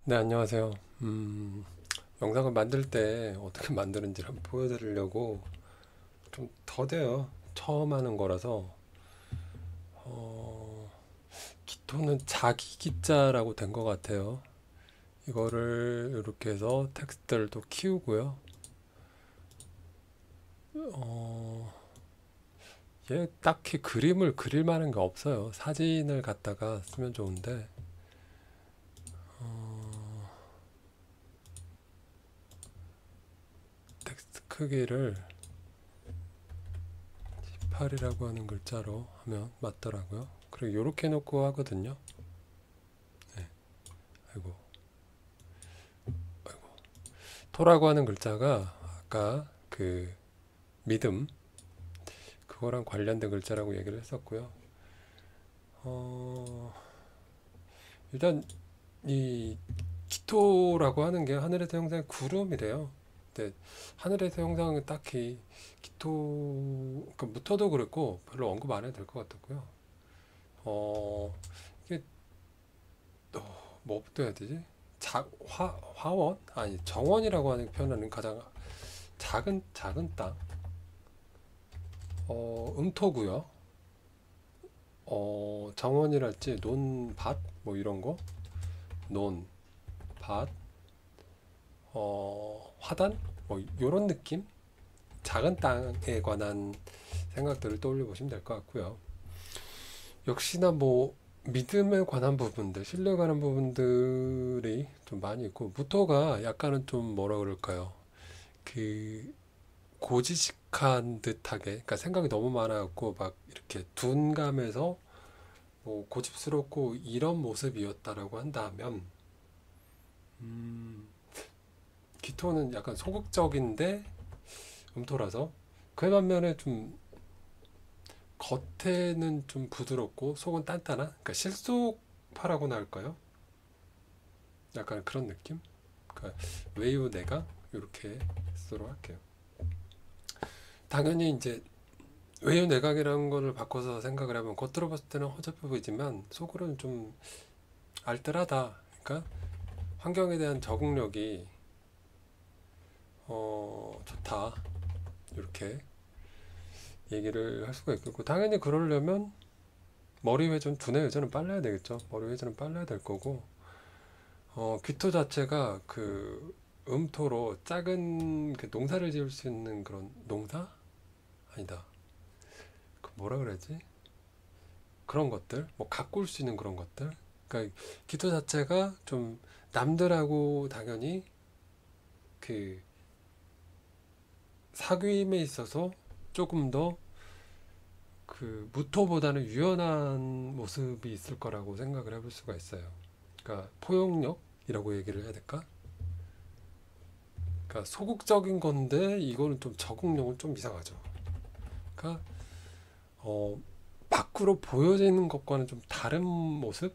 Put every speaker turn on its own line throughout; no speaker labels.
네, 안녕하세요. 영상을 만들 때 어떻게 만드는지 한번 보여드리려고 좀 더뎌요. 처음 하는 거라서. 어, 기토는 자기 기자라고 된 것 같아요. 이거를 이렇게 해서 텍스트들도 키우고요. 어, 얘 딱히 그림을 그릴 만한 게 없어요. 사진을 갖다가 쓰면 좋은데, 텍스트 크기를 18이라고 하는 글자로 하면 맞더라고요. 그리고 이렇게 놓고 하거든요. 네, 아이고. 토라고 하는 글자가 아까 그 믿음 그거랑 관련된 글자라고 얘기를 했었고요. 어, 일단 이 기토라고 하는 게 하늘에서 형성한 구름이래요. 근데 하늘에서 형성은 딱히 기토 그러니까 무토도 그랬고 별로 언급 안 해도 될 것 같았고요. 이게 뭐부터 해야 되지? 화원 아니 정원이라고 하는 표현은 가장 작은 땅 음토고요. 정원이랄지 논밭 뭐 이런 거, 논, 밭, 화단 뭐 이런 느낌? 작은 땅에 관한 생각들을 떠올려 보시면 될 것 같고요. 역시나 뭐 믿음에 관한 부분들, 신뢰에 관한 부분들이 좀 많이 있고 무토가 약간은 좀 뭐라 그럴까요? 그 고지식한 듯하게, 그러니까 생각이 너무 많아갖고 막 이렇게 둔감해서 뭐 고집스럽고 이런 모습이었다라고 한다면 음, 기토는 약간 소극적인데 음토라서 그에 반면에 좀 겉에는 좀 부드럽고 속은 단단한 그러니까 실속파라고나 할까요? 약간 그런 느낌? 그러니까 외유 내강 이렇게 쓰도록 할게요. 당연히 이제 외유 내강이라는 거를 바꿔서 생각을 하면 겉으로 봤을 때는 허접해 보이지만 속으로는 좀 알뜰하다. 그러니까 환경에 대한 적응력이 좋다. 이렇게 얘기를 할 수가 있겠고 당연히 그러려면 머리 회전 두뇌 회전은 빨라야 되겠죠. 머리 회전은 빨라야 될 거고 귀토 자체가 그 음토로 작은 그 농사를 지을 수 있는 그런 농사 아니다. 그 뭐라 그러지? 그런 것들 뭐 가꿀 수 있는 그런 것들. 그러니까 귀토 자체가 좀 남들하고 당연히 그 사귐에 있어서 조금 더 그 무토보다는 유연한 모습이 있을 거라고 생각을 해볼 수가 있어요. 그러니까 포용력이라고 얘기를 해야 될까? 그러니까 소극적인 건데 이거는 좀 적응력은 좀 이상하죠. 그러니까 어, 밖으로 보여지는 것과는 좀 다른 모습?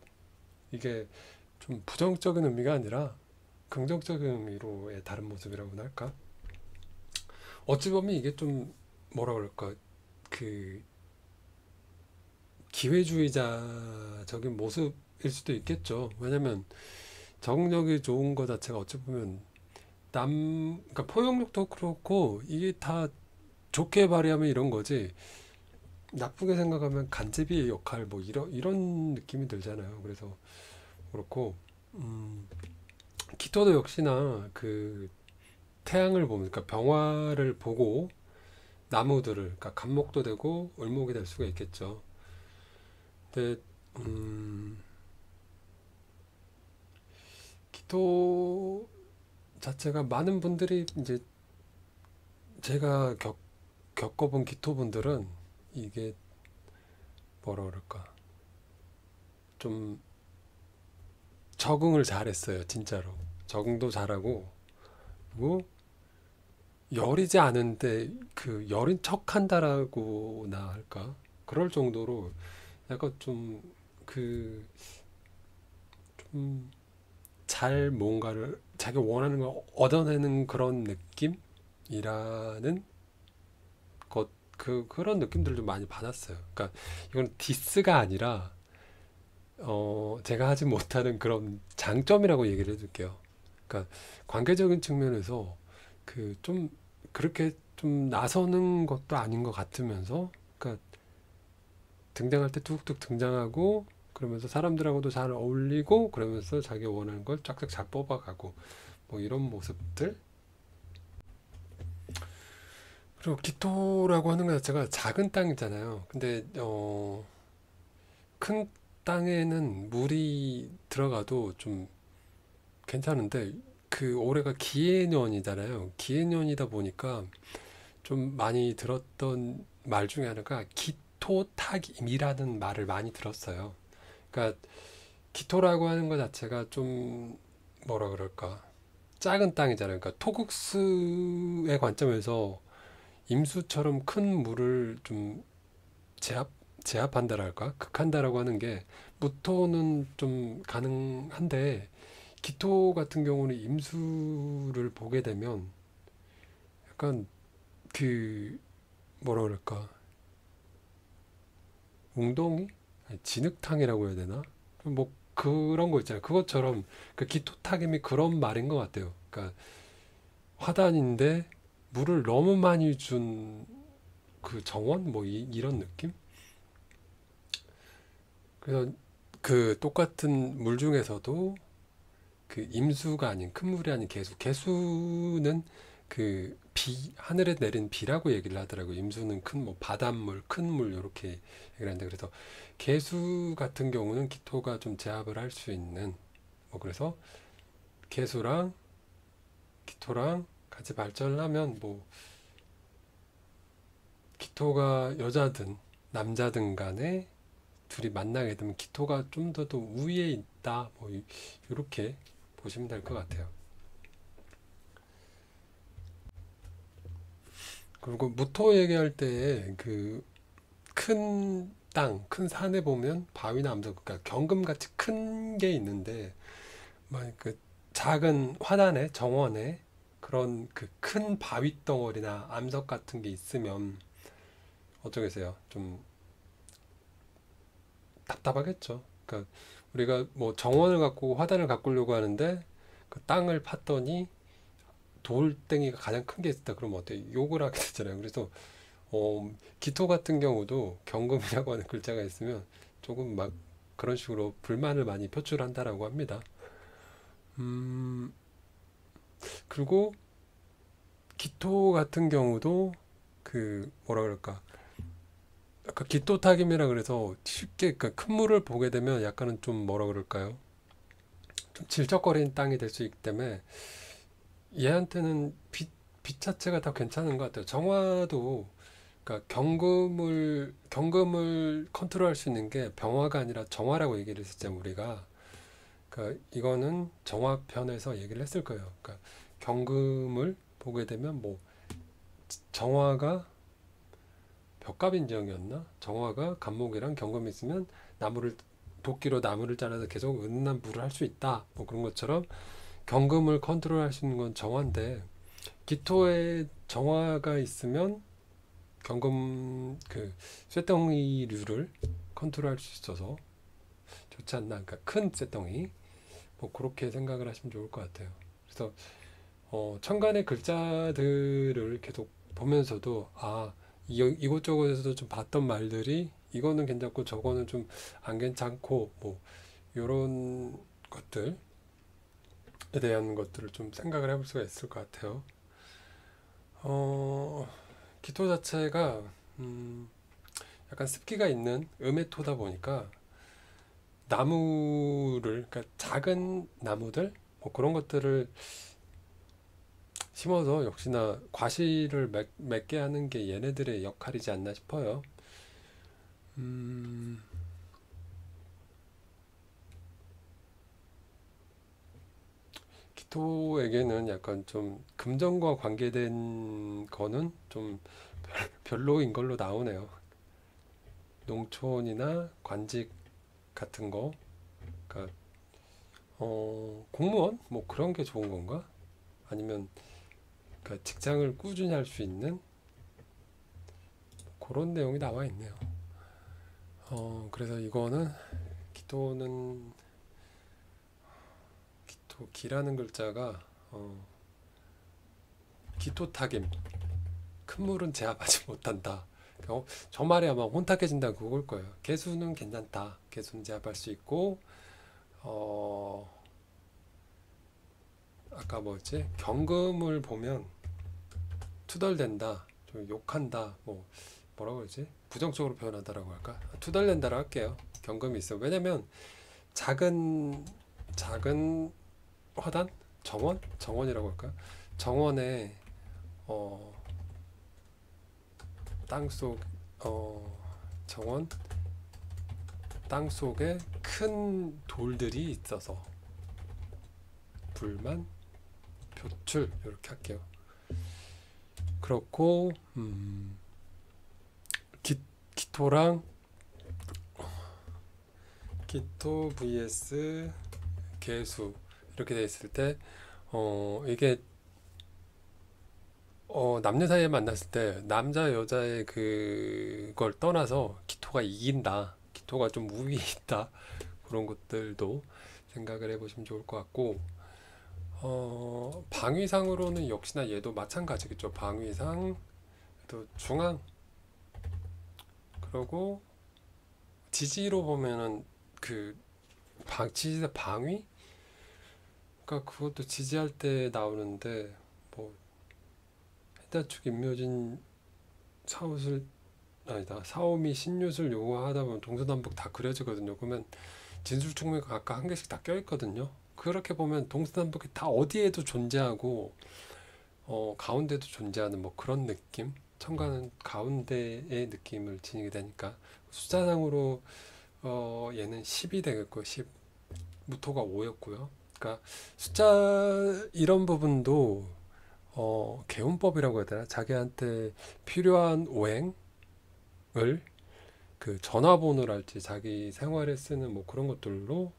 이게 좀 부정적인 의미가 아니라 긍정적인 의미로의 다른 모습이라고나 할까? 어찌 보면 이게 좀 뭐라 그럴까? 그 기회주의자적인 모습일 수도 있겠죠. 왜냐면 적응력이 좋은 것 자체가 어찌 보면 그러니까 포용력도 그렇고 이게 다 좋게 발휘하면 이런 거지 나쁘게 생각하면 간제비의 역할 뭐 이런 느낌이 들잖아요. 그래서 그렇고 음, 키토도 역시나 그 태양을 보면 그러니까 병화를 보고 나무들을 그러니까 간목도 되고 을목이 될 수가 있겠죠. 근데 키토 자체가 많은 분들이 이제 제가 겪어본 기토 분들은 이게 뭐라 그럴까 좀 적응을 잘했어요, 진짜로. 적응도 잘하고, 그리고 여리지 않은데 그 여린 척 한다라고나 할까? 그럴 정도로 약간 그, 좀 잘 뭔가를 자기 원하는 걸 얻어내는 그런 느낌이라는 그런 느낌들을 좀 많이 받았어요. 그러니까 이건 디스가 아니라 제가 하지 못하는 그런 장점이라고 얘기를 해줄게요. 그러니까 관계적인 측면에서 그 좀 그렇게 좀 나서는 것도 아닌 것 같으면서, 그러니까 등장할 때 뚝뚝 등장하고 그러면서 사람들하고도 잘 어울리고 그러면서 자기 원하는 걸 쫙쫙 잘 뽑아가고 뭐 이런 모습들. 그리고 기토라고 하는 것 자체가 작은 땅이잖아요. 근데 큰 땅에는 물이 들어가도 좀 괜찮은데, 그 올해가 기해년이잖아요. 기해년이다 보니까 좀 많이 들었던 말 중에 하나가 기토탁임이라는 말을 많이 들었어요. 그러니까 기토라고 하는 것 자체가 좀 뭐라 그럴까, 작은 땅이잖아요. 그러니까 토국수의 관점에서 임수처럼 큰 물을 좀 제압 제압한다랄까, 극한다라고 하는 게 무토는 좀 가능한데, 기토 같은 경우는 임수를 보게 되면 약간 그 뭐라 그럴까, 웅덩이? 아니, 진흙탕이라고 해야 되나? 뭐 그런 거 있잖아요. 그것처럼 그 기토타김이 그런 말인 것 같아요. 그러니까 화단인데 물을 너무 많이 준 그 정원, 뭐 이런 느낌? 그래서 그 똑같은 물 중에서도 그 임수가 아닌, 큰 물이 아닌 개수는 그 하늘에 내린 비라고 얘기를 하더라고요. 임수는 큰 뭐 바닷물, 큰 물 이렇게 얘기를 하는데, 그래서 개수 같은 경우는 기토가 좀 제압을 할 수 있는, 뭐 그래서 개수랑 기토랑 같이 발전을 하면 뭐 기토가 여자든 남자든 간에 둘이 만나게 되면 기토가 좀 더 우위에 있다, 뭐 이렇게 보시면 될 것 같아요. 그리고 무토 얘기할 때 그 큰 땅, 큰 산에 보면 바위나 암석, 그러니까 경금같이 큰 게 있는데, 뭐그 작은 화단에, 정원에 그런 그 큰 바위 덩어리나 암석 같은 게 있으면 어쩌겠어요? 좀 답답하겠죠. 그러니까 우리가 뭐 정원을 갖고 화단을 가꾸려고 하는데 그 땅을 팠더니 돌덩이가 가장 큰 게 있다 그러면 어때? 욕을 하게 되잖아요. 그래서 기토 같은 경우도 경금이라고 하는 글자가 있으면 조금 막 그런 식으로 불만을 많이 표출한다라고 합니다. 음, 그리고 기토 같은 경우도 그 뭐라 그럴까? 아까 기토 타김이라 그래서 쉽게 그 큰 물을 보게 되면 약간은 좀 뭐라 그럴까요? 좀 질적거리는 땅이 될 수 있기 때문에 얘한테는 빛 자체가 다 괜찮은 것 같아요. 정화도, 그러니까 경금을 컨트롤할 수 있는 게 병화가 아니라 정화라고 얘기를 했었잖아요, 우리가. 그러니까 이거는 정화편에서 얘기를 했을 거예요. 그러니까 경금을 보게 되면 뭐 정화가 벽갑인정이었나? 정화가 간목이랑 경금이 있으면 나무를 도끼로 나무를 잘라서 계속 은은한 물을 할 수 있다. 뭐 그런 것처럼 경금을 컨트롤할 수 있는 건 정화인데, 기토에 정화가 있으면 경금 그 쇳덩이류를 컨트롤할 수 있어서 좋지 않나. 그러니까 큰 쇳덩이, 뭐 그렇게 생각을 하시면 좋을 것 같아요. 그래서 천간의 글자들을 계속 보면서도 이곳저곳에서도 좀 봤던 말들이 이거는 괜찮고 저거는 좀 안 괜찮고, 뭐 이런 것들에 대한 것들을 좀 생각을 해볼 수가 있을 것 같아요. 어, 기토 자체가 약간 습기가 있는 음의 토다 보니까 나무를, 그러니까 작은 나무들 뭐 그런 것들을 심어서 역시나 과실을 맺게 하는 게 얘네들의 역할이지 않나 싶어요. 음, 기토에게는 약간 좀 금전과 관계된 거는 좀 별로인 걸로 나오네요. 농촌이나 관직 같은 거, 그러니까 공무원 뭐 그런 게 좋은 건가? 아니면 그러니까 직장을 꾸준히 할 수 있는 그런 내용이 나와 있네요. 그래서 이거는 기토는 기라는 글자가 기토타김, 큰 물은 제압하지 못한다. 저 말이 아마 혼탁해진다 그걸 거예요. 개수는 괜찮다. 개수는 제압할 수 있고 아까 뭐였지? 경금을 보면 투덜댄다, 좀 욕한다, 뭐라고 그러지? 부정적으로 표현한다라고 할까? 투덜댄다라고 할게요. 경금이 있어. 왜냐면 작은 화단? 정원이라고 할까? 정원에 땅속 정원 땅속에 큰 돌들이 있어서 불만 표출 이렇게 할게요. 그렇고 기토랑 기토 vs 개수 이렇게 돼 있을 때 이게 남녀 사이에 만났을 때 남자 여자의 그걸 떠나서 기토가 이긴다, 기토가 좀 우위에 있다, 그런 것들도 생각을 해보시면 좋을 것 같고 방위상으로는 역시나 얘도 마찬가지겠죠. 방위상 또 중앙, 그리고 지지로 보면은 지지대 방위, 그러니까 그것도 지지할 때 나오는데 뭐 해다축 임묘진 사우술 아니다 사오미 신유술 요거 하다 보면 동서남북 다 그려지거든요. 그러면 진술충매가 각각 한 개씩 다 껴있거든요. 그렇게 보면 동서남북이 다 어디에도 존재하고 가운데도 존재하는 뭐 그런 느낌, 천간은 가운데의 느낌을 지니게 되니까 숫자상으로 얘는 10이 되겠고 10 무토가 5였고요. 그러니까 숫자 이런 부분도 개운법이라고 해야 되나? 자기한테 필요한 오행을 그 전화번호랄지 자기 생활에 쓰는 뭐 그런 것들로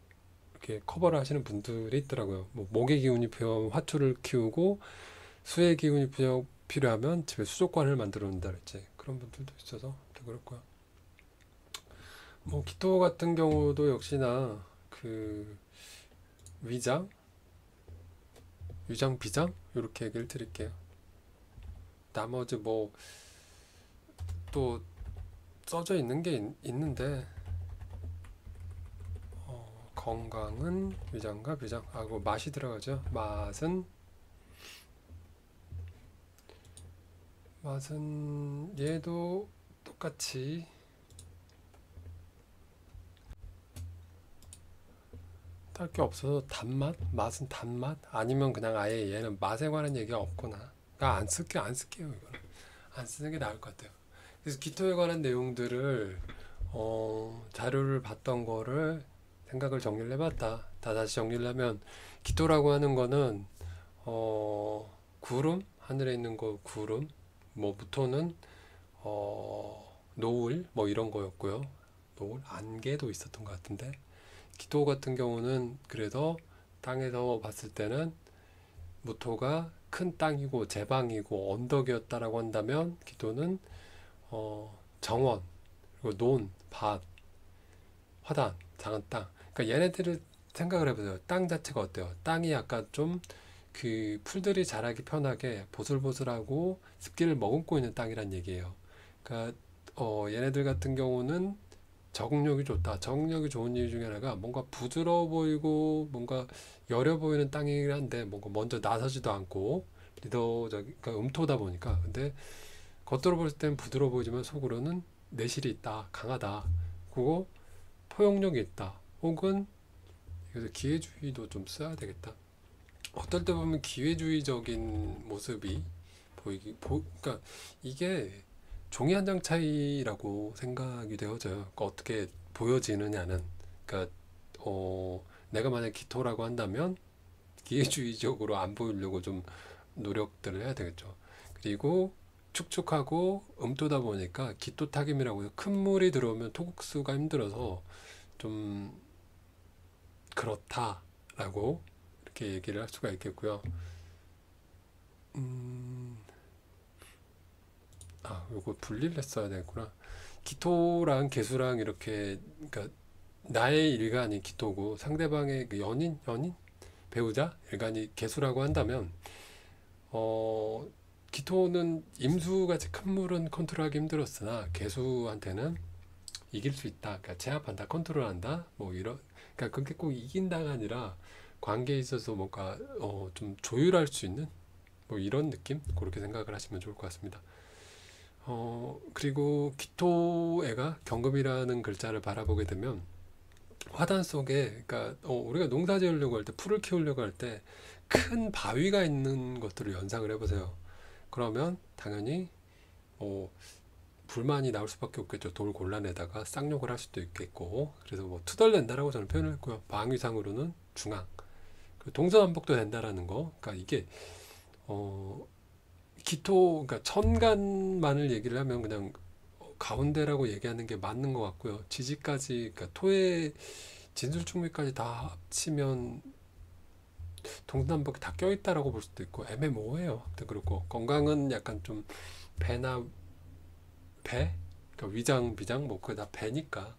이렇게 커버를 하시는 분들이 있더라고요. 뭐 목의 기운이 필요하면 화투를 키우고 수의 기운이 필요하면 집에 수족관을 만들어 놓는다랄지 그런 분들도 있어서 그렇고요. 뭐 기토 같은 경우도 역시나 그 위장, 위장, 비장 이렇게 얘기를 드릴게요. 나머지 뭐 또 써져 있는 게 있는데 건강은 위장과 비장, 그 맛이 들어가죠. 맛은 얘도 똑같이 딸 게 없어서 단맛? 맛은 단맛? 아니면 그냥 아예 얘는 맛에 관한 얘기가 없거나 안 쓸게요. 이거는 안 쓰는 게 나을 것 같아요. 그래서 기토에 관한 내용들을 자료를 봤던 거를 생각을 정리를 해봤다. 다시 정리를 하면 기토라고 하는 거는 구름, 하늘에 있는 거 구름, 뭐 무토는 노을 뭐 이런 거였고요. 노을, 안개도 있었던 것 같은데 기토 같은 경우는 그래서 땅에서 봤을 때는 무토가 큰 땅이고 제방이고 언덕이었다라고 한다면 기토는 정원, 그리고 논, 밭, 화단, 작은 땅. 그러니까 얘네들을 생각을 해보세요. 땅 자체가 어때요? 땅이 약간 좀 그 풀들이 자라기 편하게 보슬보슬하고 습기를 머금고 있는 땅이란 얘기예요. 그러니까 얘네들 같은 경우는 적응력이 좋다. 적응력이 좋은 이유 중에 하나가 뭔가 부드러워 보이고 뭔가 여려 보이는 땅이긴 한데 뭔가 먼저 나서지도 않고 리더적, 그러니까 음토다 보니까. 근데 겉으로 볼 때는 부드러워 보이지만 속으로는 내실이 있다, 강하다. 그거 포용력이 있다. 혹은 그래서 기회주의도 좀 써야 되겠다. 어떨 때 보면 기회주의적인 모습이 그러니까 이게 종이 한 장 차이라고 생각이 되어져요. 그러니까 어떻게 보여지느냐는, 그러니까 내가 만약 기토라고 한다면 기회주의적으로 안 보이려고 좀 노력들을 해야 되겠죠. 그리고 축축하고 음토다 보니까 기토타김이라고 해서 큰 물이 들어오면 토국수가 힘들어서 좀 그렇다라고 이렇게 얘기를 할 수가 있겠고요. 요거 분리를 했어야 되겠구나. 기토랑 개수랑 이렇게, 그러니까 나의 일간이 기토고 상대방의 그 연인 배우자 일간이 개수라고 한다면 어, 기토는 임수같이 큰 물은 컨트롤하기 힘들었으나 개수한테는 이길 수 있다. 그러니까 제압한다, 컨트롤한다. 뭐 이런. 그러니까 그게 꼭 이긴다가 아니라 관계에 있어서 뭔가 좀 조율할 수 있는 뭐 이런 느낌? 그렇게 생각을 하시면 좋을 것 같습니다. 그리고 기토애가 경금이라는 글자를 바라보게 되면 화단 속에, 그러니까 우리가 농사 지으려고 할 때, 풀을 키우려고 할 때 큰 바위가 있는 것들을 연상을 해보세요. 그러면 당연히 어, 불만이 나올 수밖에 없겠죠. 돌 곤란에다가 쌍욕을 할 수도 있겠고, 그래서 뭐 투덜댄다라고 저는 표현을 했고요. 방위상으로는 중앙, 동서남북도 된다라는 거. 그러니까 이게 어, 기토, 그러니까 천간만을 얘기를 하면 그냥 가운데라고 얘기하는 게 맞는 것 같고요. 지지까지, 그러니까 토의 진술충미까지 다 합치면 동서남북이 다 껴있다라고 볼 수도 있고 애매모호해요. 아무튼 그렇고 건강은 약간 좀 배나 배, 그러니까 위장, 비장 뭐 그게 다 배니까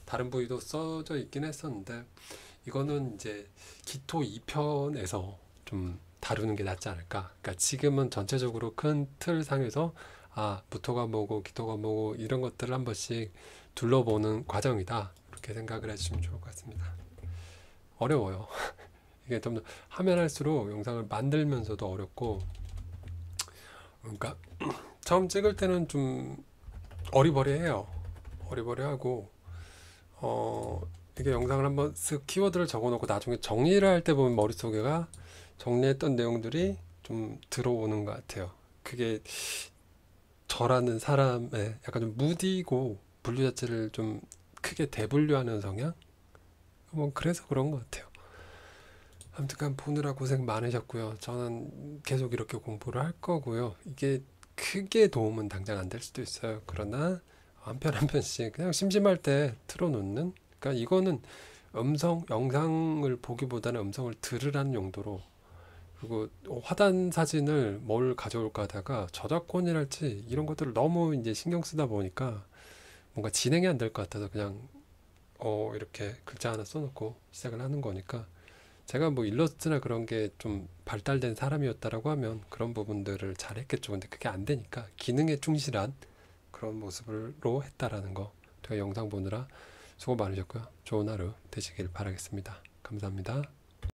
다른 부위도 써져 있긴 했었는데 이거는 이제 기토 2편에서 좀 다루는 게 낫지 않을까. 그러니까 지금은 전체적으로 큰 틀 상에서 무토가 뭐고 기토가 뭐고 이런 것들을 한 번씩 둘러보는 과정이다. 이렇게 생각을 해주시면 좋을 것 같습니다. 어려워요. 이게 좀 하면 할수록 영상을 만들면서도 어렵고, 그러니까 처음 찍을 때는 좀 어리버리해요. 어리버리하고 이게 영상을 한번 쓱 키워드를 적어놓고 나중에 정리를 할 때 보면 머릿속에가 정리했던 내용들이 좀 들어오는 것 같아요. 그게 저라는 사람의 약간 좀 무디고 분류 자체를 좀 크게 대분류하는 성향? 뭐 그래서 그런 것 같아요. 아무튼 보느라 고생 많으셨고요. 저는 계속 이렇게 공부를 할 거고요. 이게 크게 도움은 당장 안 될 수도 있어요. 그러나 한 편 한 편씩 그냥 심심할 때 틀어놓는. 그러니까 이거는 영상을 보기보다는 음성을 들으라는 용도로. 그리고 화단 사진을 뭘 가져올까 하다가 저작권이랄지 이런 것들을 너무 이제 신경 쓰다 보니까 뭔가 진행이 안 될 것 같아서 그냥 이렇게 글자 하나 써놓고 시작을 하는 거니까, 제가 뭐 일러스트나 그런 게 좀 발달된 사람이었다라고 하면 그런 부분들을 잘 했겠죠. 근데 그게 안 되니까 기능에 충실한 그런 모습으로 했다라는 거. 제가 영상 보느라 수고 많으셨고요. 좋은 하루 되시길 바라겠습니다. 감사합니다.